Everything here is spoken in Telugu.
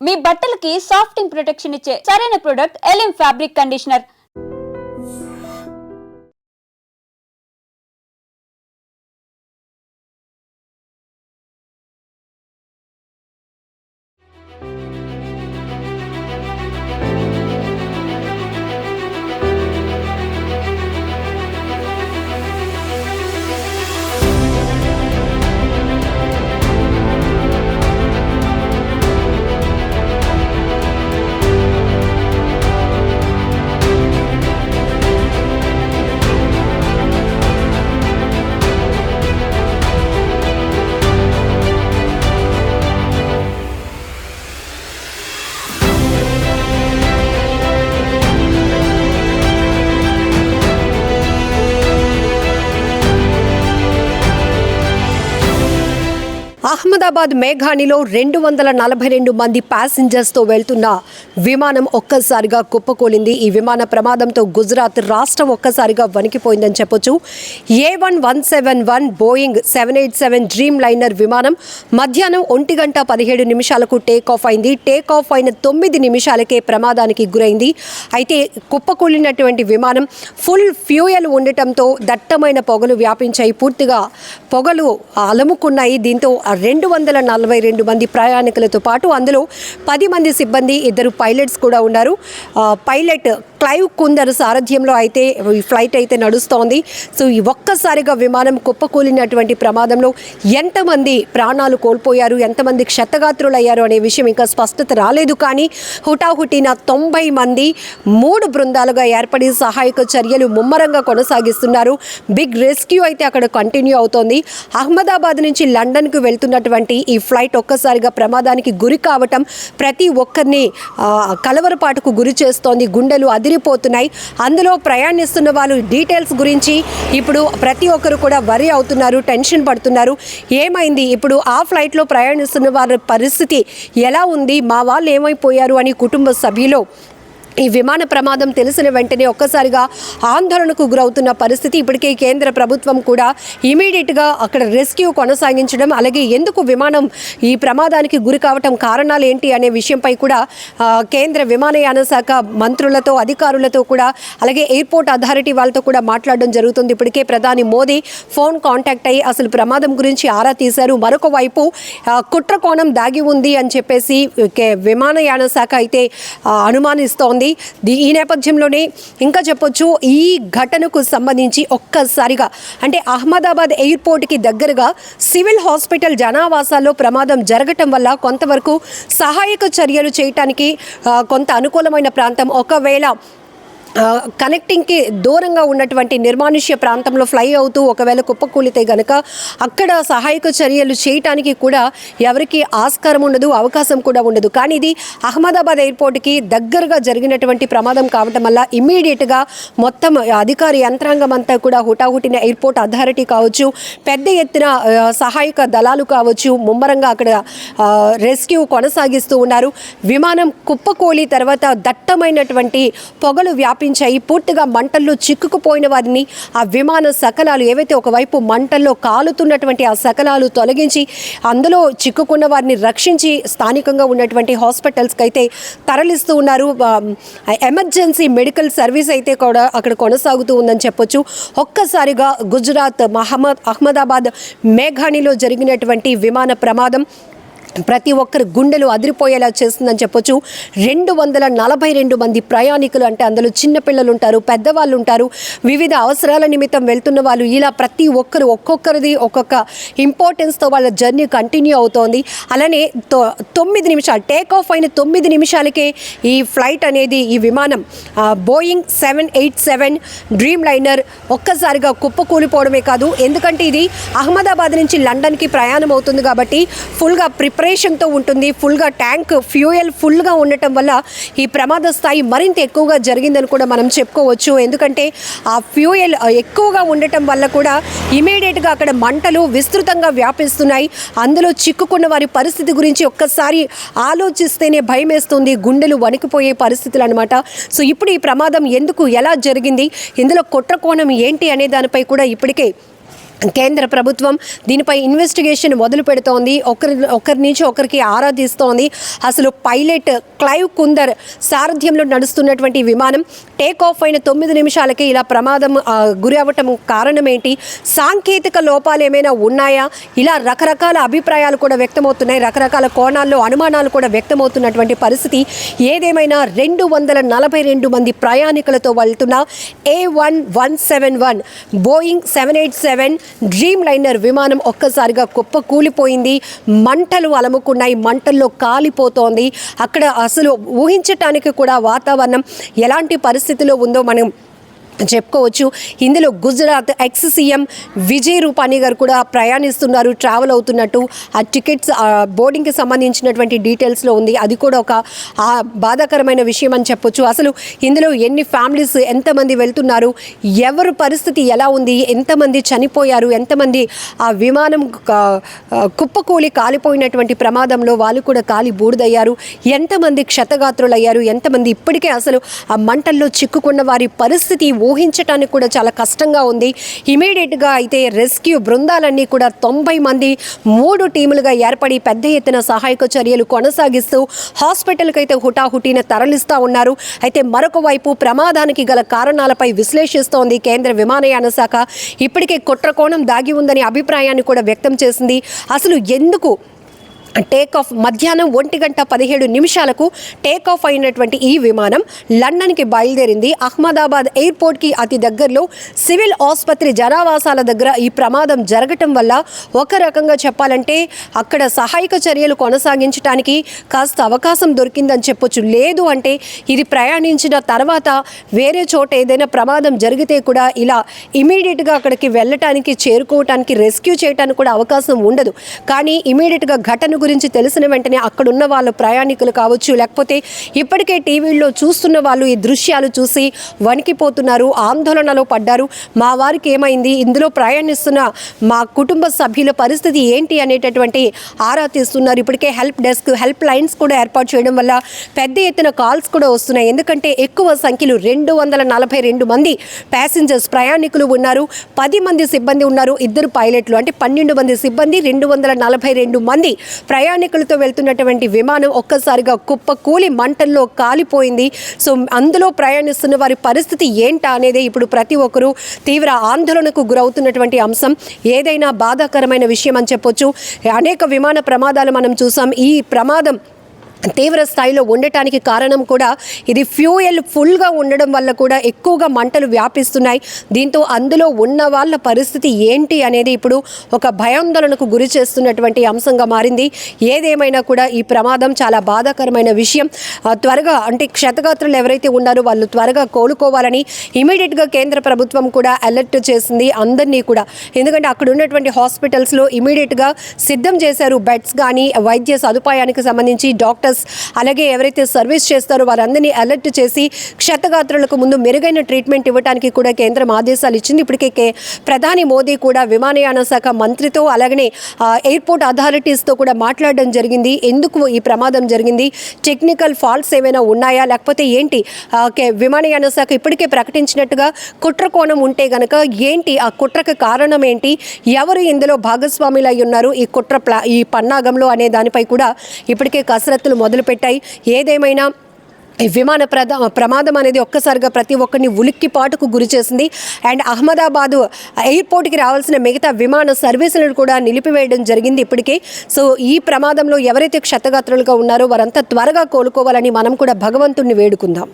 మీ బట్టలకి సాఫ్టింగ్ ప్రొటెక్షన్ ఇచ్చే సరైన ప్రొడక్ట్ ఎలిమ్ ఫ్యాబ్రిక్ కండిషనర్. అహ్మదాబాద్ మేఘానిలో 242 మంది ప్యాసింజర్స్తో వెళ్తున్న విమానం ఒక్కసారిగా కుప్పకూలింది. ఈ విమాన ప్రమాదంతో గుజరాత్ రాష్ట్రం ఒక్కసారిగా వణికిపోయిందని చెప్పొచ్చు. A1171 బోయింగ్ 787 డ్రీమ్ లైనర్ విమానం మధ్యాహ్నం 1:17 టేక్ ఆఫ్ అయింది. టేక్ ఆఫ్ అయిన 9 నిమిషాలకే ప్రమాదానికి గురైంది. అయితే కుప్పకూలినటువంటి విమానం ఫుల్ ఫ్యూయల్ ఉండటంతో దట్టమైన పొగలు వ్యాపించాయి. పూర్తిగా పొగలు అలముకున్నాయి. దీంతో 242 మంది ప్రయాణికులతో పాటు అందులో 10 మంది సిబ్బంది, 2 పైలట్స్ కూడా ఉన్నారు. పైలట్ క్లైవ్ కుందర్ సారథ్యంలో అయితే ఈ ఫ్లైట్ అయితే నడుస్తోంది. సో ఈ ఒక్కసారిగా విమానం కుప్పకూలినటువంటి ప్రమాదంలో ఎంతమంది ప్రాణాలు కోల్పోయారు, ఎంతమంది క్షతగాత్రులు అయ్యారు అనే విషయం ఇంకా స్పష్టత రాలేదు. కానీ హుటాహుటిన 90 మంది 3 బృందాలుగా ఏర్పడి సహాయక చర్యలు ముమ్మరంగా కొనసాగిస్తున్నారు. బిగ్ రెస్క్యూ అయితే అక్కడ కంటిన్యూ అవుతోంది. అహ్మదాబాద్ నుంచి లండన్కు వెళ్తున్నటువంటి ఈ ఫ్లైట్ ఒక్కసారిగా ప్రమాదానికి గురి కావటం ప్రతి ఒక్కరిని కలవరపాటుకు గురి చేస్తోంది. గుండెలు అదిరిపోతున్నాయి. అందులో ప్రయాణిస్తున్న వాళ్ళు డీటెయిల్స్ గురించి ఇప్పుడు ప్రతి ఒక్కరు కూడా వరి అవుతున్నారు, టెన్షన్ పడుతున్నారు. ఏమైంది ఇప్పుడు, ఆ ఫ్లైట్లో ప్రయాణిస్తున్న వారి పరిస్థితి ఎలా ఉంది, మా వాళ్ళు ఏమైపోయారు అని కుటుంబ సభ్యులు ఈ విమాన ప్రమాదం తెలిసిన వెంటనే ఒక్కసారిగా ఆందోళనకు గురవుతున్న పరిస్థితి. ఇప్పటికే కేంద్ర ప్రభుత్వం కూడా ఇమీడియట్గా అక్కడ రెస్క్యూ కొనసాగించడం, అలాగే ఎందుకు విమానం ఈ ప్రమాదానికి గురి కావటం, కారణాలు ఏంటి అనే విషయంపై కూడా కేంద్ర విమానయాన శాఖ మంత్రులతో, అధికారులతో కూడా, అలాగే ఎయిర్పోర్ట్ అథారిటీ వాళ్ళతో కూడా మాట్లాడడం జరుగుతుంది. ఇప్పటికే ప్రధాని మోదీ ఫోన్ కాంటాక్ట్ అయ్యి అసలు ప్రమాదం గురించి ఆరా తీశారు. మరొక వైపు కుట్రకోణం దాగి ఉంది అని చెప్పేసి విమానయాన శాఖ అయితే అనుమానిస్తోంది. ఈ నేపథ్యంలోనే ఇంకా చెప్పొచ్చు, ఈ ఘటనకు సంబంధించి ఒక్కసారిగా అంటే అహ్మదాబాద్ ఎయిర్పోర్ట్కి దగ్గరగా సివిల్ హాస్పిటల్ జనావాసాల్లో ప్రమాదం జరగటం వల్ల కొంతవరకు సహాయక చర్యలు చేయటానికి కొంత అనుకూలమైన ప్రాంతం, ఒకవేళ కనెక్టింగ్కి దూరంగా ఉన్నటువంటి నిర్మానుష్య ప్రాంతంలో ఫ్లై అవుతూ ఒకవేళ కుప్పకూలితే గనక అక్కడ సహాయక చర్యలు చేయటానికి కూడా ఎవరికి ఆస్కారం ఉండదు, అవకాశం కూడా ఉండదు. కానీ ఇది అహ్మదాబాద్ ఎయిర్పోర్ట్కి దగ్గరగా జరిగినటువంటి ప్రమాదం కావటం వల్ల ఇమ్మీడియట్గా మొత్తం అధికార యంత్రాంగం అంతా కూడా హుటాహుటిన ఎయిర్పోర్ట్ అథారిటీ కావచ్చు, పెద్ద ఎత్తున సహాయక దళాలు కావచ్చు, ముమ్మరంగా అక్కడ రెస్క్యూ కొనసాగిస్తూ ఉన్నారు. విమానం కుప్పకూలి తర్వాత దట్టమైనటువంటి పొగలు పూర్తిగా మంటల్లో చిక్కుకుపోయిన వారిని ఆ విమాన శకలాలు ఏవైతే ఒకవైపు మంటల్లో కాలుతున్నటువంటి ఆ శకలాలు తొలగించి అందులో చిక్కుకున్న వారిని రక్షించి స్థానికంగా ఉన్నటువంటి హాస్పిటల్స్కి అయితే తరలిస్తూ ఉన్నారు. ఎమర్జెన్సీ మెడికల్ సర్వీస్ అయితే కూడా అక్కడ కొనసాగుతూ ఉందని చెప్పొచ్చు. ఒక్కసారిగా గుజరాత్ అహ్మదాబాద్ మేఘానిలో జరిగినటువంటి విమాన ప్రమాదం ప్రతి ఒక్కరు గుండెలు అదిరిపోయేలా చేస్తుందని చెప్పొచ్చు. 242 మంది ప్రయాణికులు, అంటే అందులో చిన్నపిల్లలు ఉంటారు, పెద్దవాళ్ళు ఉంటారు, వివిధ అవసరాల నిమిత్తం వెళ్తున్న వాళ్ళు, ఇలా ప్రతి ఒక్కరు ఒక్కొక్కరిది ఒక్కొక్క ఇంపార్టెన్స్తో వాళ్ళ జర్నీ కంటిన్యూ అవుతోంది. అలానే 9 నిమిషాలు టేక్ ఆఫ్ అయిన 9 నిమిషాలకే ఈ ఫ్లైట్ అనేది, ఈ విమానం బోయింగ్ 787 డ్రీమ్ లైనర్ ఒక్కసారిగా కుప్పకూలిపోవడమే కాదు, ఎందుకంటే ఇది అహ్మదాబాద్ నుంచి లండన్కి ప్రయాణం అవుతుంది కాబట్టి ఫుల్గా ప్రిపరేషన్తో ఉంటుంది. ఫుల్గా ట్యాంక్ ఫ్యూయల్ ఫుల్గా ఉండటం వల్ల ఈ ప్రమాద స్థాయి మరింత ఎక్కువగా జరిగిందని కూడా మనం చెప్పుకోవచ్చు. ఎందుకంటే ఆ ఫ్యూయల్ ఎక్కువగా ఉండటం వల్ల కూడా ఇమీడియట్గా అక్కడ మంటలు విస్తృతంగా వ్యాపిస్తున్నాయి. అందులో చిక్కుకున్న వారి పరిస్థితి గురించి ఒక్కసారి ఆలోచిస్తేనే భయం వేస్తుంది, గుండెలు వణికిపోయే పరిస్థితులు అనమాట. సో ఇప్పుడు ఈ ప్రమాదం ఎందుకు, ఎలా జరిగింది, ఇందులో కుట్రకోణం ఏంటి అనే దానిపై కూడా ఇప్పటికే కేంద్ర ప్రభుత్వం దీనిపై ఇన్వెస్టిగేషన్ మొదలు పెడుతోంది. ఒకరి నుంచి ఒకరికి ఆరా తీస్తోంది. అసలు పైలట్ క్లైవ్ కుందర్ సారథ్యంలో నడుస్తున్నటువంటి విమానం టేక్ ఆఫ్ అయిన 9 నిమిషాలకే ఇలా ప్రమాదం గురి అవ్వటం కారణం ఏంటి, సాంకేతిక లోపాలు ఏమైనా ఉన్నాయా, ఇలా రకరకాల అభిప్రాయాలు కూడా వ్యక్తమవుతున్నాయి. రకరకాల కోణాల్లో అనుమానాలు కూడా వ్యక్తమవుతున్నటువంటి పరిస్థితి. ఏదేమైనా 242 మంది ప్రయాణికులతో వెళ్తున్న A1171 బోయింగ్ 787 డ్రీమ్ లైనర్ విమానం ఒక్కసారిగా కుప్ప కూలిపోయింది. మంటలు అలముకున్నాయి, మంటల్లో కాలిపోతోంది. అక్కడ అసలు ఊహించటానికి కూడా వాతావరణం ఎలాంటి పరిస్థితిలో ఉందో మనం చెప్పుకోవచ్చు. ఇందులో గుజరాత్ ఎక్స్ సీఎం విజయ్ రూపానీ గారు కూడా ప్రయాణిస్తున్నారు, ట్రావెల్ అవుతున్నట్టు. ఆ టికెట్స్ బోర్డింగ్కి సంబంధించినటువంటి డీటెయిల్స్లో ఉంది. అది కూడా ఒక బాధాకరమైన విషయం అని చెప్పొచ్చు. అసలు ఇందులో ఎన్ని ఫ్యామిలీస్, ఎంతమంది వెళ్తున్నారు, ఎవరు పరిస్థితి ఎలా ఉంది, ఎంతమంది చనిపోయారు, ఎంతమంది ఆ విమానం కుప్పకూలి కాలిపోయినటువంటి ప్రమాదంలో వాళ్ళు కూడా కాలి బూడిదయ్యారు, ఎంతమంది క్షతగాత్రులయ్యారు, ఎంతమంది ఇప్పటికే అసలు ఆ మంటల్లో చిక్కుకున్న వారి పరిస్థితి ఊహించటానికి కూడా చాలా కష్టంగా ఉంది. ఇమీడియట్గా అయితే రెస్క్యూ బృందాలన్నీ కూడా 90 మంది 3 టీములుగా ఏర్పడి పెద్ద ఎత్తున సహాయక చర్యలు కొనసాగిస్తూ హాస్పిటల్కి అయితే హుటాహుటీన తరలిస్తూ ఉన్నారు. అయితే మరొక వైపు ప్రమాదానికి గల కారణాలపై విశ్లేషిస్తోంది కేంద్ర విమానయాన శాఖ. ఇప్పటికే కుట్రకోణం దాగి ఉందని అభిప్రాయాన్ని కూడా వ్యక్తం చేసింది. అసలు ఎందుకు టేక్ ఆఫ్ మధ్యాహ్నం 1:17 టేక్ ఆఫ్ అయినటువంటి ఈ విమానం లండన్కి బయలుదేరింది. అహ్మదాబాద్ ఎయిర్పోర్ట్కి అతి దగ్గరలో సివిల్ ఆసుపత్రి జనావాసాల దగ్గర ఈ ప్రమాదం జరగటం వల్ల ఒక రకంగా చెప్పాలంటే అక్కడ సహాయక చర్యలు కొనసాగించడానికి కాస్త అవకాశం దొరికిందని చెప్పొచ్చు. లేదు అంటే ఇది ప్రయాణించిన తర్వాత వేరే చోట ఏదైనా ప్రమాదం జరిగితే కూడా ఇలా ఇమీడియట్గా అక్కడికి వెళ్ళటానికి, చేరుకోవటానికి, రెస్క్యూ చేయడానికి కూడా అవకాశం ఉండదు. కానీ ఇమీడియట్గా ఘటన గురించి తెలిసిన వెంటనే అక్కడున్న వాళ్ళు ప్రయాణికులు కావచ్చు, లేకపోతే ఇప్పటికే టీవీల్లో చూస్తున్న వాళ్ళు ఈ దృశ్యాలు చూసి వణికిపోతున్నారు, ఆందోళనలో పడ్డారు. మా వారికి ఏమైంది, ఇందులో ప్రయాణిస్తున్న మా కుటుంబ సభ్యుల పరిస్థితి ఏంటి అనేటటువంటి ఆరా తీస్తున్నారు. ఇప్పటికే హెల్ప్ డెస్క్, హెల్ప్ లైన్స్ కూడా ఏర్పాటు చేయడం వల్ల పెద్ద ఎత్తున కాల్స్ కూడా వస్తున్నాయి. ఎందుకంటే ఎక్కువ సంఖ్యలో 242 మంది ప్యాసింజర్స్ ప్రయాణికులు ఉన్నారు, 10 మంది సిబ్బంది ఉన్నారు, 2 పైలట్లు, అంటే 12 మంది సిబ్బంది, 242 మంది ప్రయాణికులతో వెళ్తున్నటువంటి విమానం ఒక్కసారిగా కుప్పకూలి మంటల్లో కాలిపోయింది. సో అందులో ప్రయాణిస్తున్న వారి పరిస్థితి ఏంటా అనేది ఇప్పుడు ప్రతి ఒక్కరూ తీవ్ర ఆందోళనకు గురవుతున్నటువంటి అంశం. ఏదైనా బాధాకరమైన విషయం అని చెప్పొచ్చు. అనేక విమాన ప్రమాదాలు మనం చూసాం. ఈ ప్రమాదం తీవ్ర స్థాయిలో ఉండటానికి కారణం కూడా ఇది ఫ్యూయల్ ఫుల్గా ఉండడం వల్ల కూడా ఎక్కువగా మంటలు వ్యాపిస్తున్నాయి. దీంతో అందులో ఉన్న వాళ్ళ పరిస్థితి ఏంటి అనేది ఇప్పుడు ఒక భయాందోళనకు గురి చేస్తున్నటువంటి అంశంగా మారింది. ఏదేమైనా కూడా ఈ ప్రమాదం చాలా బాధాకరమైన విషయం. త్వరగా అంటే క్షతగాత్రులు ఎవరైతే ఉన్నారో వాళ్ళు త్వరగా కోలుకోవాలని ఇమీడియట్గా కేంద్ర ప్రభుత్వం కూడా అలర్ట్ చేసింది అందరినీ కూడా. ఎందుకంటే అక్కడ ఉన్నటువంటి హాస్పిటల్స్లో ఇమీడియట్గా సిద్ధం చేశారు బెడ్స్ కానీ, వైద్య సదుపాయానికి సంబంధించి డాక్టర్స్, అలాగే ఎవరైతే సర్వీస్ చేస్తారో వారందరినీ అలర్ట్ చేసి క్షతగాత్రులకు ముందు మెరుగైన ట్రీట్మెంట్ ఇవ్వడానికి కూడా కేంద్రం ఆదేశాలు ఇచ్చింది. ఇప్పటికే ప్రధాని మోదీ కూడా విమానయాన శాఖ మంత్రితో, అలాగనే ఎయిర్పోర్ట్ అథారిటీస్తో కూడా మాట్లాడడం జరిగింది. ఎందుకు ఈ ప్రమాదం జరిగింది, టెక్నికల్ ఫాల్ట్స్ ఏమైనా ఉన్నాయా, లేకపోతే ఏంటి, విమానయాన శాఖ ఇప్పటికే ప్రకటించినట్టుగా కుట్రకోణం ఉంటే గనక ఏంటి, ఆ కుట్రకు కారణం ఏంటి, ఎవరు ఇందులో భాగస్వాములు అయి ఉన్నారు ఈ పన్నాగంలో అనే దానిపై కూడా ఇప్పటికే కసరత్తులు మొదలుపెట్టాయి. ఏదేమైనా ఈ విమాన ప్రమాదం అనేది ఒక్కసారిగా ప్రతి ఒక్కరిని ఉలిక్కిపాటుకు గురి చేసింది. అండ్ అహ్మదాబాదు ఎయిర్పోర్ట్కి రావాల్సిన మిగతా విమాన సర్వీసులను కూడా నిలిపివేయడం జరిగింది ఇప్పటికే. సో ఈ ప్రమాదంలో ఎవరైతే క్షతగాత్రులుగా ఉన్నారో వారంతా త్వరగా కోలుకోవాలని మనం కూడా భగవంతుడిని వేడుకుందాం.